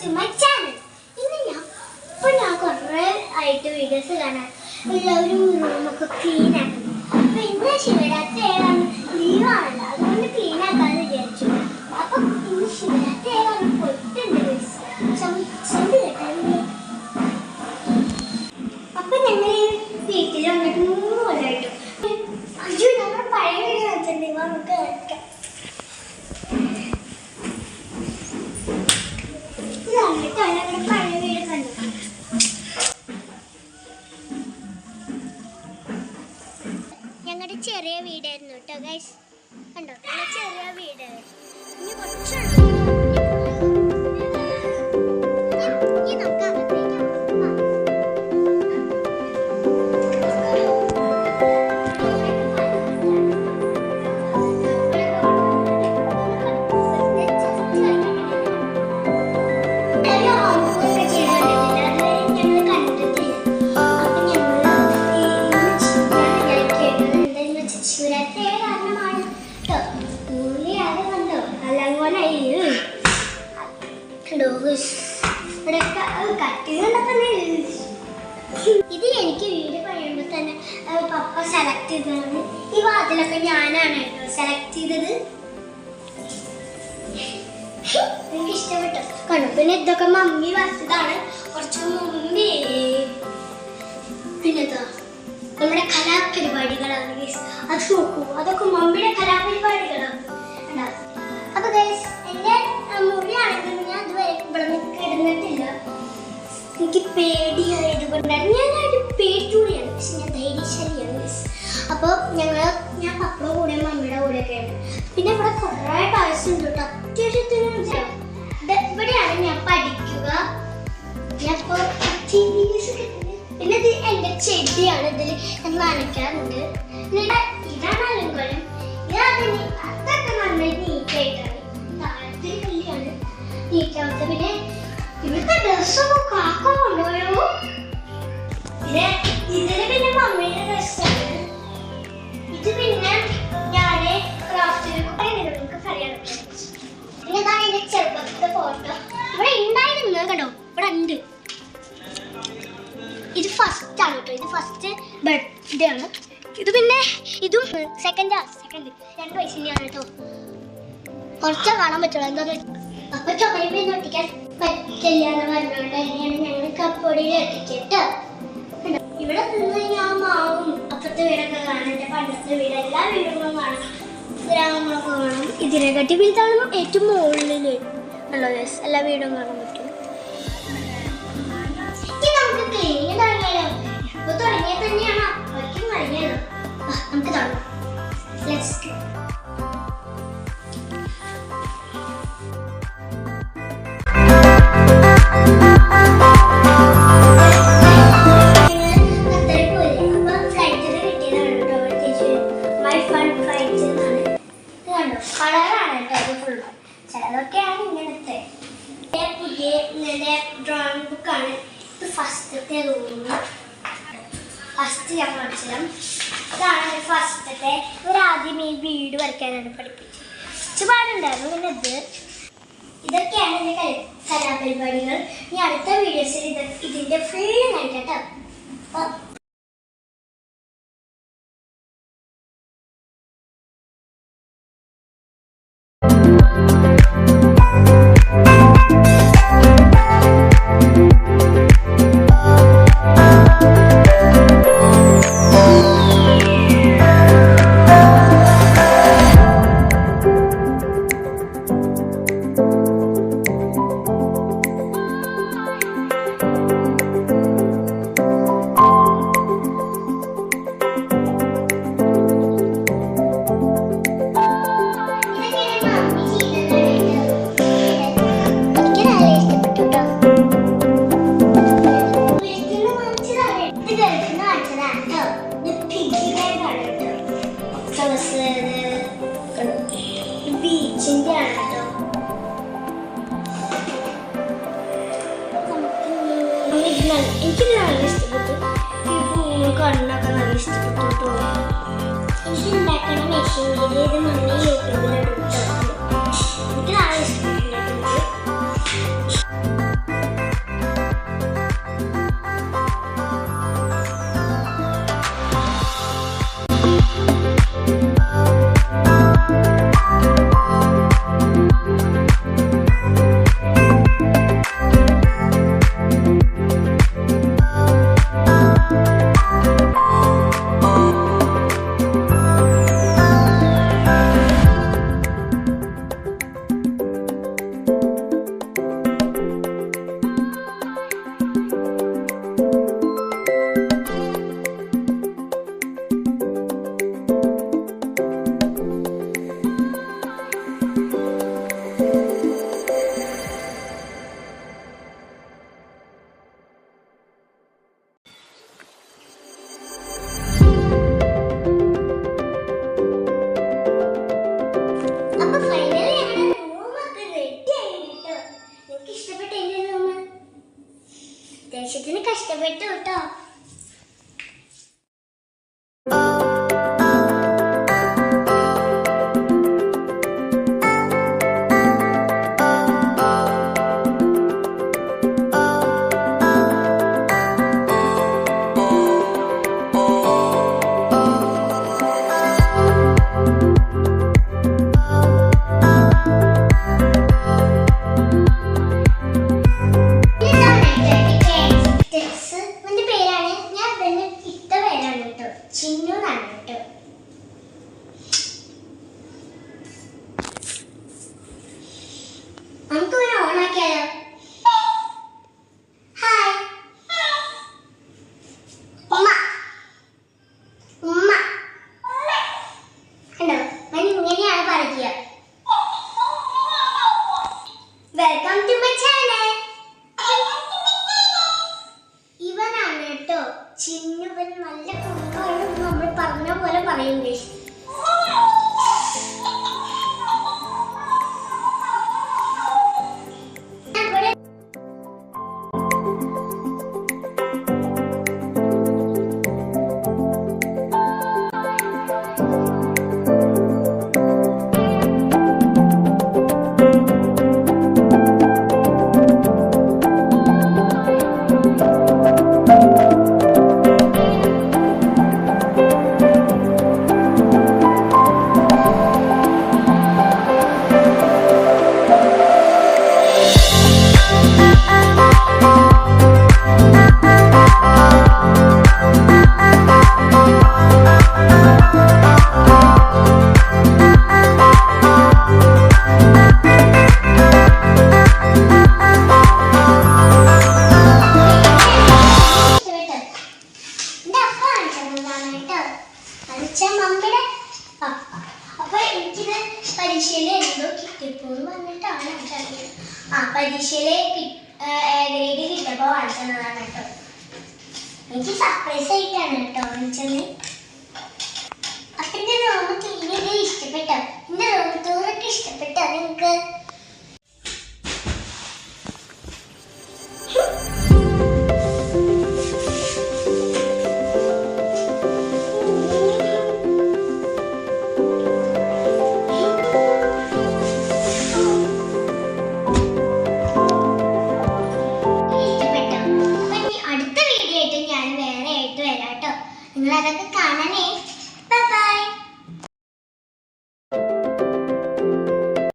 to my channel. ഞാൻ കുറേ ആയിട്ട് വീഡിയോസ് കാണാൻ എല്ലാവരും റൂമൊക്കെ ക്ലീൻ ആക്കുന്നു. അപ്പം ഇന്ന് ശിവരാത്രി ഏതാണ് ലീവാണല്ലോ, അതുകൊണ്ട് ക്ലീൻ ആക്കാമെന്ന് വിചാരിച്ചു. അപ്പം ഇന്ന് ശിവരാത്രി ഏതാണ് പോയിട്ടുണ്ട് സൗണ്ട് കേട്ടാൽ. അപ്പം ഞങ്ങൾ ഈ വീട്ടിൽ വന്നിട്ട് 3 കൊല്ലമായിട്ടു. അയ്യോ നമ്മുടെ പഴയ വീട് വെച്ചിട്ടുണ്ടെങ്കിൽ നമുക്ക് കേൾക്കാം. ഞങ്ങളുടെ ചെറിയ വീടായിരുന്നു കേട്ടോ ഗൈസ്. കണ്ടോ, ചെറിയ വീട്. ഇനി കുറച്ചുള്ളൂ. ഇത് എനിക്ക് വീട് പണിയുമ്പോൾ തന്നെ പപ്പ സെലക്ട് ചെയ്തതാണ്. ഈ വാതിലൊക്കെ ഞാനാണ് കേട്ടോ സെലക്ട് ചെയ്തത്. എനിക്ക് ഇഷ്ടപ്പെട്ടു കണ്ടു. പിന്നെ ഇതൊക്കെ മമ്മി വരച്ചതാണ് കുറച്ച് മുമ്പേ. പിന്നെന്താ നമ്മുടെ കലാപരിപാടികളാണ്. അത് നോക്കൂ, അതൊക്കെ മമ്മിയുടെ കലാപരിപാടികളാണ്. അപ്പൊ ഗൈസ് എന്റെ മുറിയാണെങ്കിൽ ഞാൻ ഇതുവരെ ഇവിടെ കിടന്നിട്ടില്ല. എനിക്ക് പേടിയായത് കൊണ്ടാണ്. ഞാനൊരു പേടിയാണ്, പക്ഷെ ഞാൻ ധൈര്യശാലിയാണ്. അപ്പോൾ ഞാൻ പപ്പയുടെ കൂടെ മമ്മിയുടെ കൂടെയൊക്കെയാണ്. പിന്നെ ഇവിടെ കുറേ ടോയ്സ് ഉണ്ട് കേട്ടോ, അത്യാവശ്യത്തിന്. ഇവിടെയാണ് ഞാൻ പഠിക്കുക. ഞാനിപ്പോൾ പിന്നെ ഇത് എൻ്റെ ചെടിയാണ്. ഇതിൽ ഞാൻ നനയ്ക്കാറുണ്ട്. ഇതാണ് അലങ്കോലം. അതൊക്കെ നന്നായി നീറ്റായിട്ടാണ്. താഴത്തെ കല്ലിയാണ് നീറ്റാവത്തെ. പിന്നെ ഇവിടുത്തെ ഡ്രസ്സൊക്കെ കാക്ക കൊണ്ടുപോയോ. ഇതിന് പിന്നെ മമ്മിയുടെ ഡ്രസ്സാണ്. ഇത് പിന്നെ ഞാന് ക്രാഫ്റ്റിനൊക്കെ നിങ്ങൾക്ക് അറിയാം. പിന്നെ ഇതാണ് എന്റെ ചെറുപ്പത്തെ ഫോട്ടോ. ഇവിടെ ഉണ്ടായിരുന്നു കണ്ടോ, ഇവിടെ ഉണ്ട്. ഇത് ഫസ്റ്റ് ആണ് കേട്ടോ, ഇത് ഫസ്റ്റ് ബർത്ത്ഡേ ആണ്. ഇത് പിന്നെ ഇതും സെക്കൻഡ് 2 വയസ്സിൻ്റെയാണ് കേട്ടോ. കുറച്ചേ കാണാൻ പറ്റുള്ളൂ. എന്താ അപ്പൊ ചുമരിൽ ഒട്ടിക്കാൻ പറ്റില്ല എന്ന് പറഞ്ഞുകൊണ്ട് തന്നെയാണ് ഞങ്ങൾ കപ്പൊടിയിൽ ഒട്ടിച്ചിട്ട്. ഇവിടെ നിന്ന് ഞാൻ മാവും അപ്പുറത്തെ വീടൊക്കെ കാണാം. എൻ്റെ പണ്ടത്തെ വീട്, എല്ലാ വീടുകളും കാണാം, ഗ്രാമങ്ങളൊക്കെ കാണാം. ഇതിനെക്കാട്ടി വലുതാണ് ഏറ്റവും മുകളിൽ ഉള്ള എല്ലാ വീടും കാണാൻ പറ്റും. ഇനി നമുക്ക് ക്ലീനിങ് തുടങ്ങിയാലോ? ഇപ്പൊ തുടങ്ങിയാൽ തന്നെയാണ് അപ്പോഴേക്കും കഴിഞ്ഞത്. നമുക്ക് തുടങ്ങാം. Let's go. കളറാണ് കേട്ടോ ഫുൾ. ചിലതൊക്കെയാണ് ഇങ്ങനത്തെ. പുതിയ ഡ്രോയിങ് ബുക്കാണ് ഇത്. ഫസ്റ്റത്തെ റൂം ഫസ്റ്റ് ഞാൻ പഠിച്ചത് ഇതാണ്. ഫസ്റ്റത്തെ ആദ്യം ഈ വീട് വരയ്ക്കാനാണ് പഠിപ്പിച്ചത്. ഒരുപാടുണ്ടായിരുന്നു. പിന്നെ ഇതൊക്കെയാണ് എൻ്റെ കലാപരിപാടികൾ. ഇനി അടുത്ത വീഡിയോസിൽ ഇതിൻ്റെ ഫുൾ കാണിക്കാം കേട്ടോ. ബീച്ചിന്റെ ആണ് കേട്ടോ. എനിക്കിത് നല്ല ഇഷ്ടപ്പെട്ടു. ഈ പൂവ് കണ്ണൊക്കെ നല്ല ഇഷ്ടപ്പെട്ടു കേട്ടോ. എനിക്ക് ഉണ്ടാക്കണ മെഷീൻ ഇത് മമ്മി യൂട്യൂബിൽ എടുത്തു. എനിക്ക് നല്ല ഇഷ്ടപ്പെട്ടു. എനിക്കിത് പരീക്ഷയിൽ എന്തോ കിട്ടിയപ്പോൾ വന്നിട്ടാണ് എനിക്കറിയാം. പരീക്ഷയിൽ ഗ്രേഡ് കിട്ടിയപ്പോൾ വായിക്കുന്നതാണ് കേട്ടോ. എനിക്ക് സർപ്രൈസ് ആയിട്ടാണ് കേട്ടോ വിളിച്ചത്.